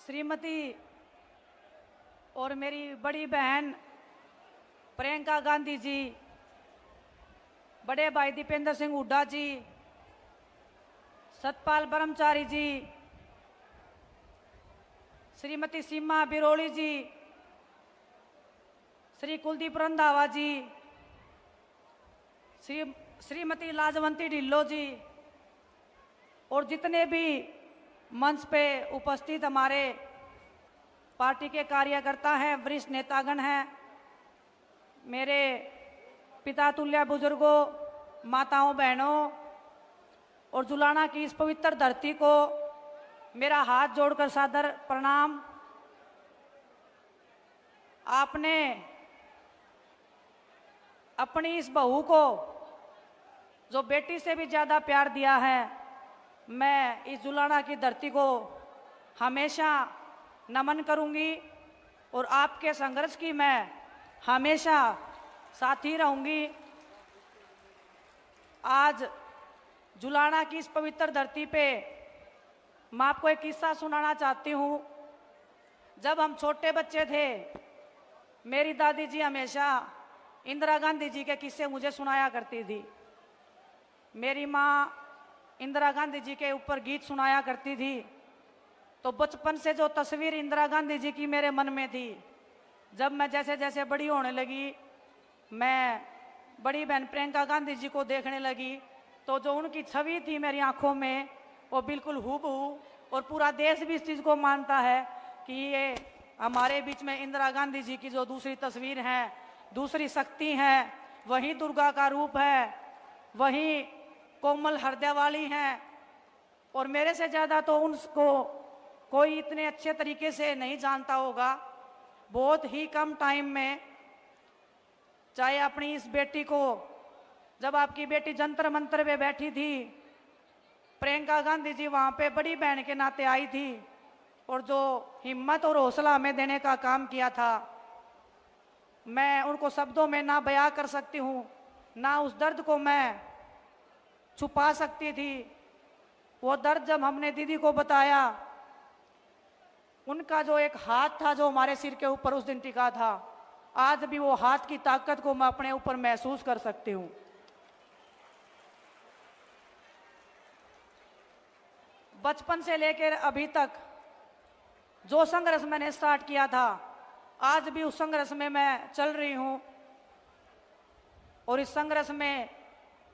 श्रीमती और मेरी बड़ी बहन प्रियंका गांधी जी, बड़े भाई दीपेंद्र सिंह हुड्डा जी, सतपाल ब्रह्मचारी जी, श्रीमती सीमा बिरोली जी, श्री कुलदीप रंधावा जी, श्रीमती लाजवंती ढिल्लो जी और जितने भी मंच पे उपस्थित हमारे पार्टी के कार्यकर्ता हैं, वरिष्ठ नेतागण हैं, मेरे पिता तुल्य बुजुर्गों, माताओं, बहनों और जुलाना की इस पवित्र धरती को मेरा हाथ जोड़कर सादर प्रणाम। आपने अपनी इस बहू को जो बेटी से भी ज्यादा प्यार दिया है, मैं इस जुलाना की धरती को हमेशा नमन करूंगी और आपके संघर्ष की मैं हमेशा साथी रहूंगी। आज जुलाना की इस पवित्र धरती पे मैं आपको एक किस्सा सुनाना चाहती हूँ। जब हम छोटे बच्चे थे, मेरी दादी जी हमेशा इंदिरा गांधी जी के किस्से मुझे सुनाया करती थी। मेरी माँ इंदिरा गांधी जी के ऊपर गीत सुनाया करती थी। तो बचपन से जो तस्वीर इंदिरा गांधी जी की मेरे मन में थी, जब मैं जैसे जैसे बड़ी होने लगी, मैं बड़ी बहन प्रियंका गांधी जी को देखने लगी, तो जो उनकी छवि थी मेरी आंखों में, वो बिल्कुल हूबहू, और पूरा देश भी इस चीज़ को मानता है कि ये हमारे बीच में इंदिरा गांधी जी की जो दूसरी तस्वीर है, दूसरी शक्ति है, वही दुर्गा का रूप है, वही कोमल हृदय वाली हैं। और मेरे से ज़्यादा तो उनको कोई इतने अच्छे तरीके से नहीं जानता होगा। बहुत ही कम टाइम में, चाहे अपनी इस बेटी को, जब आपकी बेटी जंतर मंतर पे बैठी थी, प्रियंका गांधी जी वहाँ पे बड़ी बहन के नाते आई थी और जो हिम्मत और हौसला हमें देने का काम किया था, मैं उनको शब्दों में ना बयां कर सकती हूँ, ना उस दर्द को मैं छुपा सकती थी। वो दर्द जब हमने दीदी को बताया, उनका जो एक हाथ था जो हमारे सिर के ऊपर उस दिन टिका था, आज भी वो हाथ की ताकत को मैं अपने ऊपर महसूस कर सकती हूँ। बचपन से लेकर अभी तक जो संघर्ष मैंने स्टार्ट किया था, आज भी उस संघर्ष में मैं चल रही हूँ और इस संघर्ष में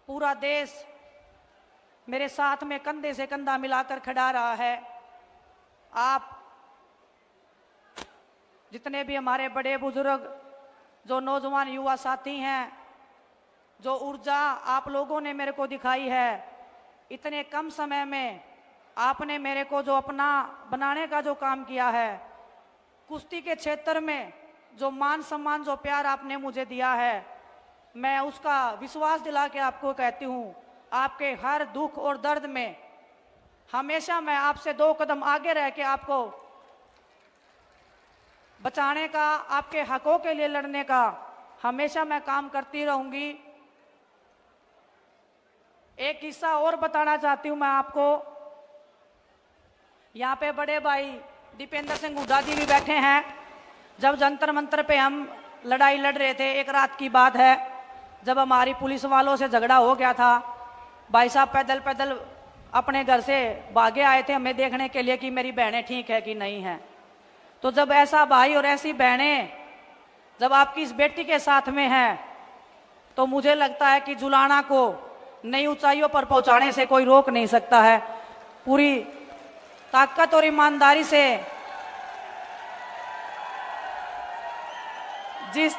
पूरा देश मेरे साथ में कंधे से कंधा मिलाकर खड़ा रहा है। आप जितने भी हमारे बड़े बुजुर्ग, जो नौजवान युवा साथी हैं, जो ऊर्जा आप लोगों ने मेरे को दिखाई है, इतने कम समय में आपने मेरे को जो अपना बनाने का जो काम किया है, कुश्ती के क्षेत्र में जो मान सम्मान, जो प्यार आपने मुझे दिया है, मैं उसका विश्वास दिला के आपको कहती हूँ, आपके हर दुख और दर्द में हमेशा मैं आपसे 2 कदम आगे रह के आपको बचाने का, आपके हकों के लिए लड़ने का हमेशा मैं काम करती रहूंगी। एक किस्सा और बताना चाहती हूँ मैं आपको। यहाँ पे बड़े भाई दीपेंद्र सिंह हुड्डा जी भी बैठे हैं। जब जंतर मंतर पे हम लड़ाई लड़ रहे थे, एक रात की बात है, जब हमारी पुलिस वालों से झगड़ा हो गया था, भाई साहब पैदल पैदल अपने घर से भागे आए थे हमें देखने के लिए कि मेरी बहनें ठीक है कि नहीं है। तो जब ऐसा भाई और ऐसी बहनें जब आपकी इस बेटी के साथ में हैं, तो मुझे लगता है कि जुलाना को नई ऊंचाइयों पर पहुंचाने से कोई रोक नहीं सकता है। पूरी ताकत और ईमानदारी से, जिस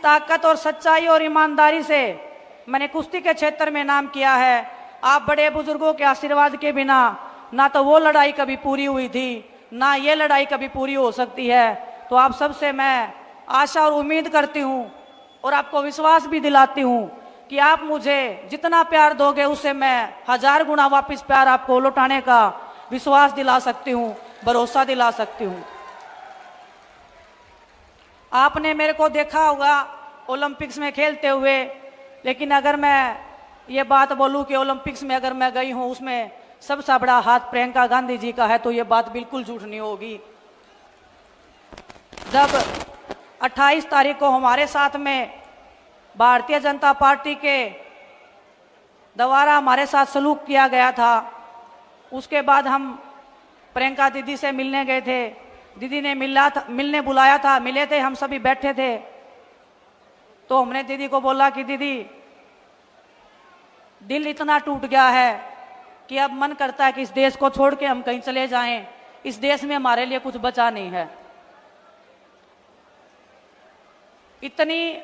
ताकत और सच्चाई और ईमानदारी से मैंने कुश्ती के क्षेत्र में नाम किया है, आप बड़े बुजुर्गों के आशीर्वाद के बिना ना तो वो लड़ाई कभी पूरी हुई थी, ना ये लड़ाई कभी पूरी हो सकती है। तो आप सबसे मैं आशा और उम्मीद करती हूँ और आपको विश्वास भी दिलाती हूँ कि आप मुझे जितना प्यार दोगे, उससे मैं 1000 गुना वापस प्यार आपको लौटाने का विश्वास दिला सकती हूँ, भरोसा दिला सकती हूँ। आपने मेरे को देखा होगा ओलंपिक्स में खेलते हुए, लेकिन अगर मैं ये बात बोलूं कि ओलंपिक्स में अगर मैं गई हूं, उसमें सबसे बड़ा हाथ प्रियंका गांधी जी का है, तो ये बात बिल्कुल झूठ नहीं होगी। जब 28 तारीख को हमारे साथ में भारतीय जनता पार्टी के द्वारा हमारे साथ सलूक किया गया था, उसके बाद हम प्रियंका दीदी से मिलने गए थे। दीदी ने मिलने बुलाया था, मिले थे, हम सभी बैठे थे। तो हमने दीदी को बोला कि दीदी, दिल इतना टूट गया है कि अब मन करता है कि इस देश को छोड़ के हम कहीं चले जाएं। इस देश में हमारे लिए कुछ बचा नहीं है। इतनी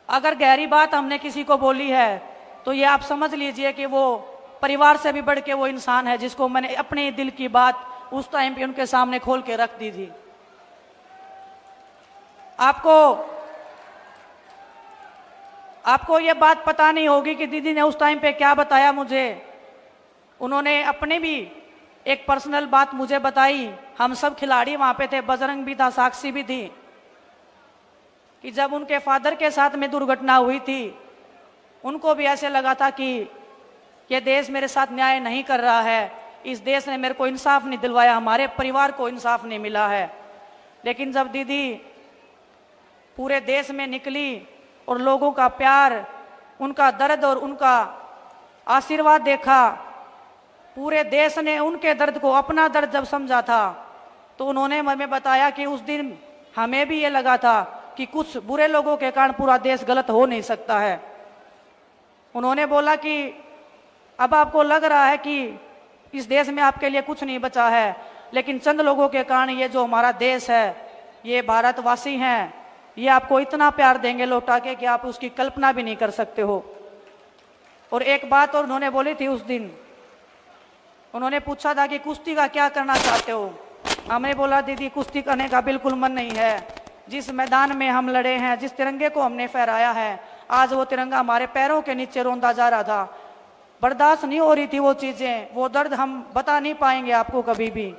अगर गहरी बात हमने किसी को बोली है तो ये आप समझ लीजिए कि वो परिवार से भी बढ़ के वो इंसान है जिसको मैंने अपने दिल की बात उस टाइम पे उनके सामने खोल के रख दी थी। आपको ये बात पता नहीं होगी कि दीदी ने उस टाइम पे क्या बताया मुझे। उन्होंने अपने भी एक पर्सनल बात मुझे बताई। हम सब खिलाड़ी वहां पे थे, बजरंग भी था, साक्षी भी थी, कि जब उनके फादर के साथ में दुर्घटना हुई थी, उनको भी ऐसे लगा था कि ये देश मेरे साथ न्याय नहीं कर रहा है, इस देश ने मेरे को इंसाफ नहीं दिलवाया, हमारे परिवार को इंसाफ नहीं मिला है। लेकिन जब दीदी पूरे देश में निकली और लोगों का प्यार, उनका दर्द और उनका आशीर्वाद देखा, पूरे देश ने उनके दर्द को अपना दर्द जब समझा था, तो उन्होंने हमें बताया कि उस दिन हमें भी ये लगा था कि कुछ बुरे लोगों के कारण पूरा देश गलत हो नहीं सकता है। उन्होंने बोला कि अब आपको लग रहा है कि इस देश में आपके लिए कुछ नहीं बचा है, लेकिन चंद लोगों के कारण ये जो हमारा देश है, ये भारतवासी हैं, ये आपको इतना प्यार देंगे लौटा के कि आप उसकी कल्पना भी नहीं कर सकते हो। और एक बात और उन्होंने बोली थी उस दिन, उन्होंने पूछा था कि कुश्ती का क्या करना चाहते हो। हमने बोला दीदी कुश्ती करने का बिल्कुल मन नहीं है। जिस मैदान में हम लड़े हैं, जिस तिरंगे को हमने फहराया है, आज वो तिरंगा हमारे पैरों के नीचे रोंदा जा रहा था। बर्दाश्त नहीं हो रही थी वो चीज़ें, वो दर्द हम बता नहीं पाएंगे आपको कभी भी।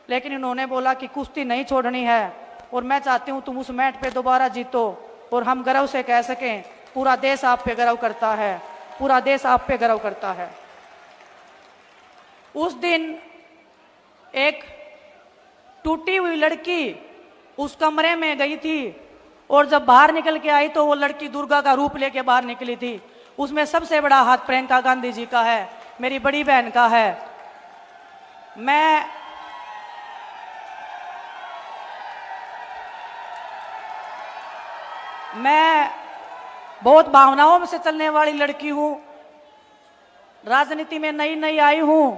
लेकिन उन्होंने बोला कि कुश्ती नहीं छोड़नी है और मैं चाहती हूँ तुम उस मैट पे दोबारा जीतो और हम गर्व से कह सकें पूरा देश आप पे गर्व करता है, पूरा देश आप पे गर्व करता है। उस दिन एक टूटी हुई लड़की उस कमरे में गई थी और जब बाहर निकल के आई तो वो लड़की दुर्गा का रूप लेके बाहर निकली थी। उसमें सबसे बड़ा हाथ प्रियंका गांधी जी का है, मेरी बड़ी बहन का है। मैं बहुत भावनाओं से चलने वाली लड़की हूं, राजनीति में नई नई आई हूं।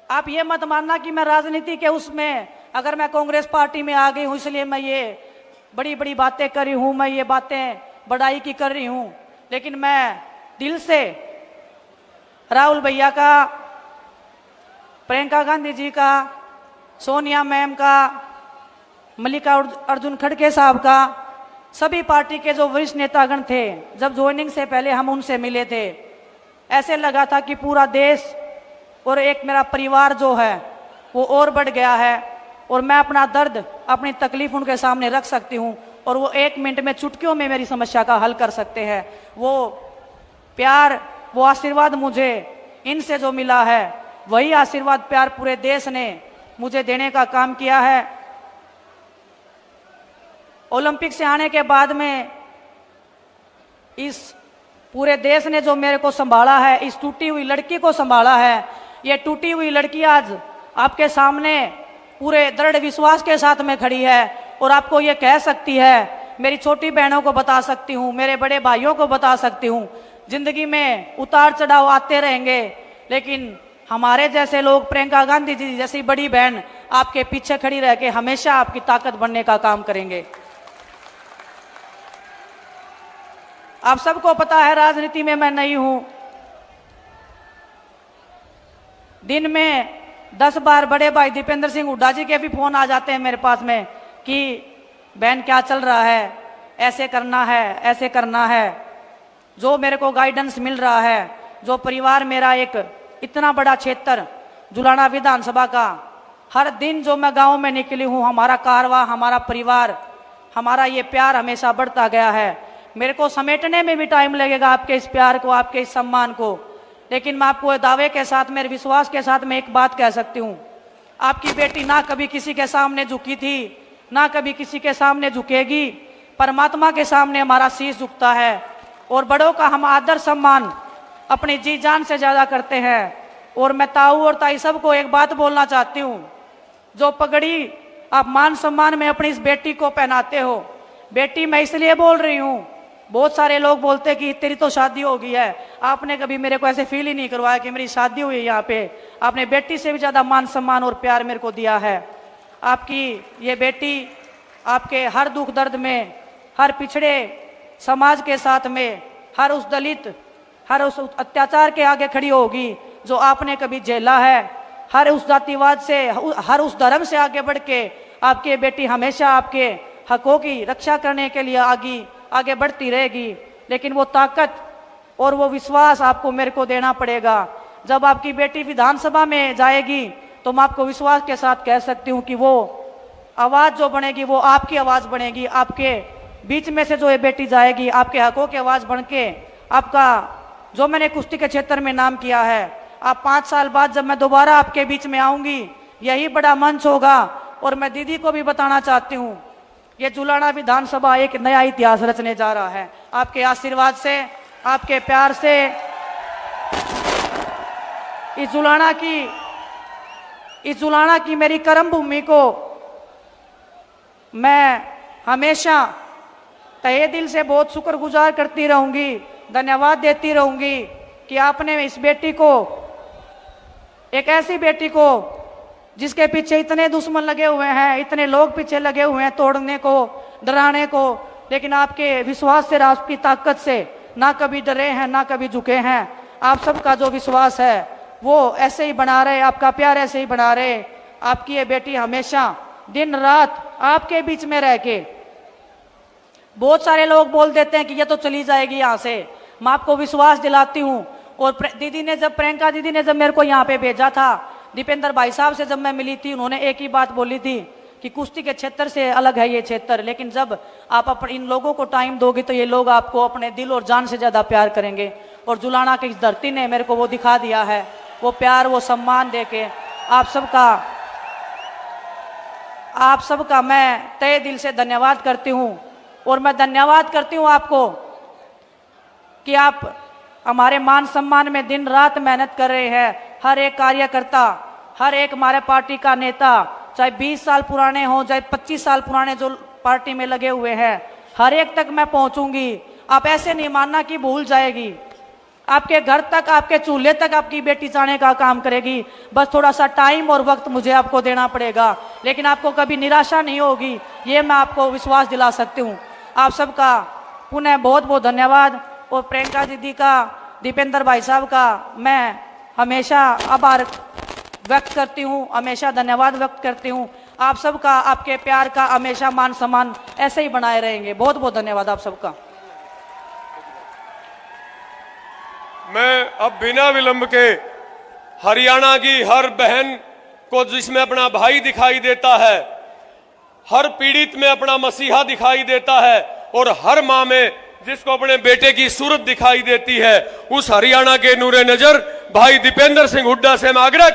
आप ये मत मानना कि मैं राजनीति के उसमें, अगर मैं कांग्रेस पार्टी में आ गई हूं इसलिए मैं ये बड़ी बड़ी बातें कर रही हूं, मैं ये बातें बड़ाई की कर रही हूं। लेकिन मैं दिल से राहुल भैया का, प्रियंका गांधी जी का, सोनिया मैम का, मल्लिकार्जुन खड़गे साहब का, सभी पार्टी के जो वरिष्ठ नेतागण थे, जब ज्वाइनिंग से पहले हम उनसे मिले थे, ऐसे लगा था कि पूरा देश और एक मेरा परिवार जो है वो और बढ़ गया है और मैं अपना दर्द, अपनी तकलीफ उनके सामने रख सकती हूँ और वो 1 मिनट में, चुटकियों में मेरी समस्या का हल कर सकते हैं। वो प्यार, वो आशीर्वाद मुझे इनसे जो मिला है, वही आशीर्वाद प्यार पूरे देश ने मुझे देने का काम किया है। ओलंपिक से आने के बाद में इस पूरे देश ने जो मेरे को संभाला है, इस टूटी हुई लड़की को संभाला है। ये टूटी हुई लड़की आज आपके सामने पूरे दृढ़ विश्वास के साथ में खड़ी है और आपको ये कह सकती है, मेरी छोटी बहनों को बता सकती हूँ, मेरे बड़े भाइयों को बता सकती हूँ, जिंदगी में उतार चढ़ाव आते रहेंगे, लेकिन हमारे जैसे लोग, प्रियंका गांधी जी जैसी बड़ी बहन आपके पीछे खड़ी रह के हमेशा आपकी ताकत बनने का काम करेंगे। आप सबको पता है राजनीति में मैं नई हूं। दिन में 10 बार बड़े भाई दीपेंद्र सिंह हुड्डा जी के भी फोन आ जाते हैं मेरे पास में कि बहन क्या चल रहा है, ऐसे करना है, ऐसे करना है। जो मेरे को गाइडेंस मिल रहा है, जो परिवार मेरा एक इतना बड़ा क्षेत्र जुलाना विधानसभा का, हर दिन जो मैं गांव में निकली हूं, हमारा कारवां, हमारा परिवार, हमारा ये प्यार हमेशा बढ़ता गया है। मेरे को समेटने में भी टाइम लगेगा आपके इस प्यार को, आपके इस सम्मान को, लेकिन मैं आपको दावे के साथ, मेरे विश्वास के साथ मैं एक बात कह सकती हूँ, आपकी बेटी ना कभी किसी के सामने झुकी थी, ना कभी किसी के सामने झुकेगी। परमात्मा के सामने हमारा शीश झुकता है और बड़ों का हम आदर सम्मान अपनी जी जान से ज़्यादा करते हैं। और मैं ताऊ और ताई सबको एक बात बोलना चाहती हूँ, जो पगड़ी आप मान सम्मान में अपनी इस बेटी को पहनाते हो, बेटी मैं इसलिए बोल रही हूँ, बहुत सारे लोग बोलते हैं कि तेरी तो शादी हो गई है, आपने कभी मेरे को ऐसे फील ही नहीं करवाया कि मेरी शादी हुई है यहाँ पे। आपने बेटी से भी ज़्यादा मान सम्मान और प्यार मेरे को दिया है। आपकी ये बेटी आपके हर दुख दर्द में, हर पिछड़े समाज के साथ में, हर उस दलित, हर उस अत्याचार के आगे खड़ी होगी जो आपने कभी झेला है। हर उस जातिवाद से, हर उस धर्म से आगे बढ़ के आपकी बेटी हमेशा आपके हकों की रक्षा करने के लिए आगे बढ़ती रहेगी। लेकिन वो ताकत और वो विश्वास आपको मेरे को देना पड़ेगा। जब आपकी बेटी विधानसभा में जाएगी तो मैं आपको विश्वास के साथ कह सकती हूँ कि वो आवाज़ जो बनेगी वो आपकी आवाज़ बनेगी। आपके बीच में से जो ये बेटी जाएगी, आपके हकों की आवाज़ बन के, आपका जो मैंने कुश्ती के क्षेत्र में नाम किया है, आप 5 साल बाद जब मैं दोबारा आपके बीच में आऊँगी, यही बड़ा मंच होगा। और मैं दीदी को भी बताना चाहती हूँ, ये जुलाना विधानसभा एक नया इतिहास रचने जा रहा है। आपके आशीर्वाद से, आपके प्यार से इस जुलाना की मेरी कर्म भूमि को मैं हमेशा तहे दिल से बहुत शुक्रगुजार करती रहूंगी, धन्यवाद देती रहूंगी कि आपने इस बेटी को, एक ऐसी बेटी को जिसके पीछे इतने दुश्मन लगे हुए हैं, इतने लोग पीछे लगे हुए हैं तोड़ने को, डराने को, लेकिन आपके विश्वास से, आपकी ताकत से ना कभी डरे हैं, ना कभी झुके हैं। आप सबका जो विश्वास है वो ऐसे ही बना रहे, आपका प्यार ऐसे ही बना रहे। आपकी ये बेटी हमेशा दिन रात आपके बीच में रह के, बहुत सारे लोग बोल देते हैं कि ये तो चली जाएगी यहाँ से, मैं आपको विश्वास दिलाती हूँ। और दीदी ने जब, प्रियंका दीदी ने जब मेरे को यहाँ पे भेजा था, दीपेंद्र भाई साहब से जब मैं मिली थी, उन्होंने एक ही बात बोली थी कि कुश्ती के क्षेत्र से अलग है ये क्षेत्र, लेकिन जब आप इन लोगों को टाइम दोगे तो ये लोग आपको अपने दिल और जान से ज़्यादा प्यार करेंगे। और जुलाना की इस धरती ने मेरे को वो दिखा दिया है, वो प्यार, वो सम्मान दे के आप सबका मैं तहे दिल से धन्यवाद करती हूँ। और मैं धन्यवाद करती हूँ आपको कि आप हमारे मान सम्मान में दिन रात मेहनत कर रहे हैं। हर एक कार्यकर्ता, हर एक हमारे पार्टी का नेता, चाहे 20 साल पुराने हों, चाहे 25 साल पुराने जो पार्टी में लगे हुए हैं, हर एक तक मैं पहुंचूंगी। आप ऐसे नहीं मानना कि भूल जाएगी, आपके घर तक, आपके चूल्हे तक आपकी बेटी जाने का काम करेगी। बस थोड़ा सा टाइम और वक्त मुझे आपको देना पड़ेगा, लेकिन आपको कभी निराशा नहीं होगी, ये मैं आपको विश्वास दिला सकती हूँ। आप सबका पुनः बहुत बहुत धन्यवाद। और प्रियंका दीदी का, दीपेंद्र भाई साहब का मैं हमेशा आभार व्यक्त करती हूँ, हमेशा धन्यवाद व्यक्त करती हूँ। आप सबका, आपके प्यार का हमेशा मान सम्मान ऐसे ही बनाए रहेंगे। बहुत बहुत धन्यवाद आप सबका। मैं अब बिना विलंब के हरियाणा की हर बहन को, जिसमें अपना भाई दिखाई देता है, हर पीड़ित में अपना मसीहा दिखाई देता है, और हर माँ में जिसको अपने बेटे की सूरत दिखाई देती है, उस हरियाणा के नूरे नजर भाई दीपेंद्र सिंह हुड्डा से मैं आग्रह